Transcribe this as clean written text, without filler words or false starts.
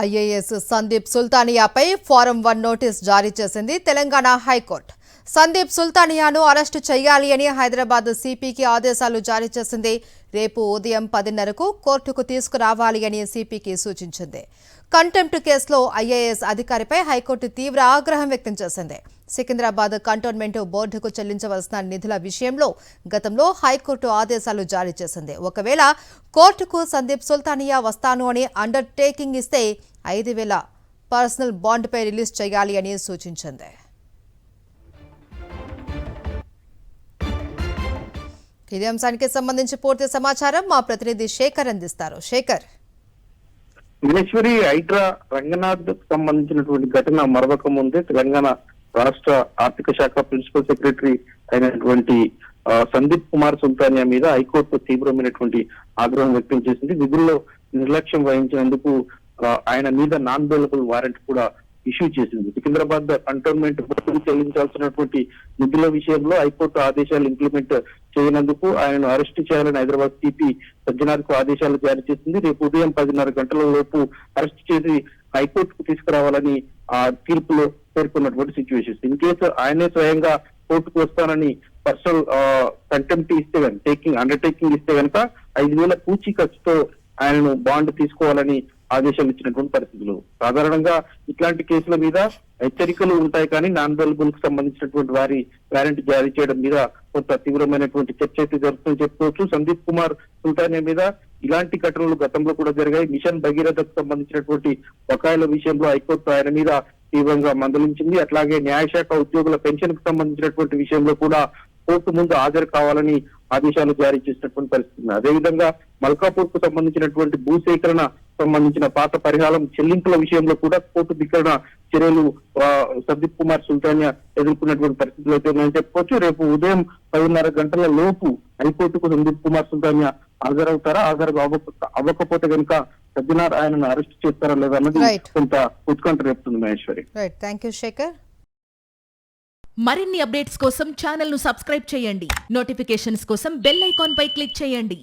IAS Sandeep సుల్తానియాపై form 1 notice జారీ చేసింది Telangana high court. Sandeep సుల్తానియాను arrest చేయాలి అని హైదరాబాద్ సిపికి ఆదేశాలు జారీ చేసింది. రేపు ఉదయం 10:30కు కోర్టుకు తీసుకురావాలి అని సిపికి సూచించింది. కంటెంప్ట్ కేసులో ఐఏఎస్ అధికారిపై హైకోర్టు తీవ్ర ఆగ్రహం వ్యక్తం చేసింది. సికింద్రాబాద్ కంటోన్మెంట్ బోర్డుకు చెల్లించవలసిన నిధుల విషయంలో గతంలో హైకోర్టు ఆదేశాలు జారీ చేసింది. ఒకవేళ కోర్టుకు సందీప్ సుల్తానియా వస్తాను అని అండర్టేకింగ్ ఇస్తే 5,000 పర్సనల్ బాండ్పై రిలీజ్ చేయాలి అని సూచించింది. ఇదే అంశానికి సంబంధించి పూర్తి సమాచారం మా ప్రతినిధి శేఖర్ అందిస్తారు. శేఖర్, మహేశ్వరి, హైడ్రా రంగనాథ్ సంబంధించినటువంటి ఘటన మరొక ముందే తెలంగాణ రాష్ట్ర ఆర్థిక శాఖ ప్రిన్సిపల్ సెక్రటరీ అయినటువంటి సందీప్ కుమార్ సుల్తానియా మీద హైకోర్టు తీవ్రమైనటువంటి ఆగ్రహం వ్యక్తం చేసింది. విధుల్లో నిర్లక్ష్యం వహించినందుకు ఆయన మీద నాన్ బెయిలబుల్ వారెంట్ కూడా ఇష్యూ చేసింది. సికింద్రాబాద్ కంటోన్మెంట్ బోర్డుకు చెల్లించాల్సినటువంటి నిధుల విషయంలో హైకోర్టు ఆదేశాలు ఇంప్లిమెంట్ చేయనందుకు ఆయనను అరెస్ట్ చేయాలని హైదరాబాద్ సిపి సజ్జనార్కు ఆదేశాలు జారీ చేసింది. రేపు ఉదయం 10:30 గంటల లోపు అరెస్ట్ చేసి హైకోర్టుకు తీసుకురావాలని ఆ తీర్పులో పేర్కొన్నటువంటి సిచ్యువేషన్స్. ఇన్ కేసు ఆయనే స్వయంగా కోర్టుకు వస్తానని పర్సనల్ కంటెంప్ట్ ఇస్తే అండర్టేకింగ్ ఇస్తే కనుక 5,000 పూచీ ఖర్చుతో ఆయనను బాండ్ తీసుకోవాలని ఆదేశాలు ఇచ్చినటువంటి పరిస్థితులు. సాధారణంగా ఇట్లాంటి కేసుల మీద హెచ్చరికలు ఉంటాయి, కానీ నాన్ బెయిలబుల్ కు సంబంధించినటువంటి వారి వారెంట్ జారీ చేయడం మీద కొంత తీవ్రమైనటువంటి చర్చ అయితే జరుగుతుందని చెప్పుకోవచ్చు. సందీప్ కుమార్ సుల్తానియా మీద ఇలాంటి ఘటనలు గతంలో కూడా జరిగాయి. మిషన్ భగీరథకు సంబంధించినటువంటి బకాయిల విషయంలో హైకోర్టు ఆయన మీద తీవ్రంగా మందలించింది. అట్లాగే న్యాయశాఖ ఉద్యోగుల పెన్షన్ కు సంబంధించినటువంటి విషయంలో కూడా కోర్టు ముందు హాజరు కావాలని ఆదేశాలు జారీ చేసినటువంటి పరిస్థితి. అదేవిధంగా మల్కాపూర్ కు సంబంధించినటువంటి భూసేకరణ సంబంధించిన పాత పరిహారం చెల్లింపుల విషయంలో కూడా కోర్టు ధిక్కరణ చర్యలు సందీప్ కుమార్ సుల్తానియా ఎదుర్కొన్నటువంటి పరిస్థితులు అయితే ఉన్నాయని చెప్పుకోవచ్చు. రేపు ఉదయం 10:30 గంటల లోపు హైకోర్టుకు సందీప్ కుమార్ సుల్తానియా హాజరవుతారా, హాజరు అవ్వకపోతే కనుక సజ్జనార్ ఆయనను అరెస్ట్ చేస్తారా లేదా అన్నది కొంత ఉత్కంఠ రేపుతుంది. మహేశ్వరి, మరిన్ని అప్డేట్స్ కోసం ఛానల్ ను సబ్స్క్రైబ్ చేయండి. నోటిఫికేషన్స్ కోసం బెల్ ఐకాన్ పై క్లిక్ చేయండి.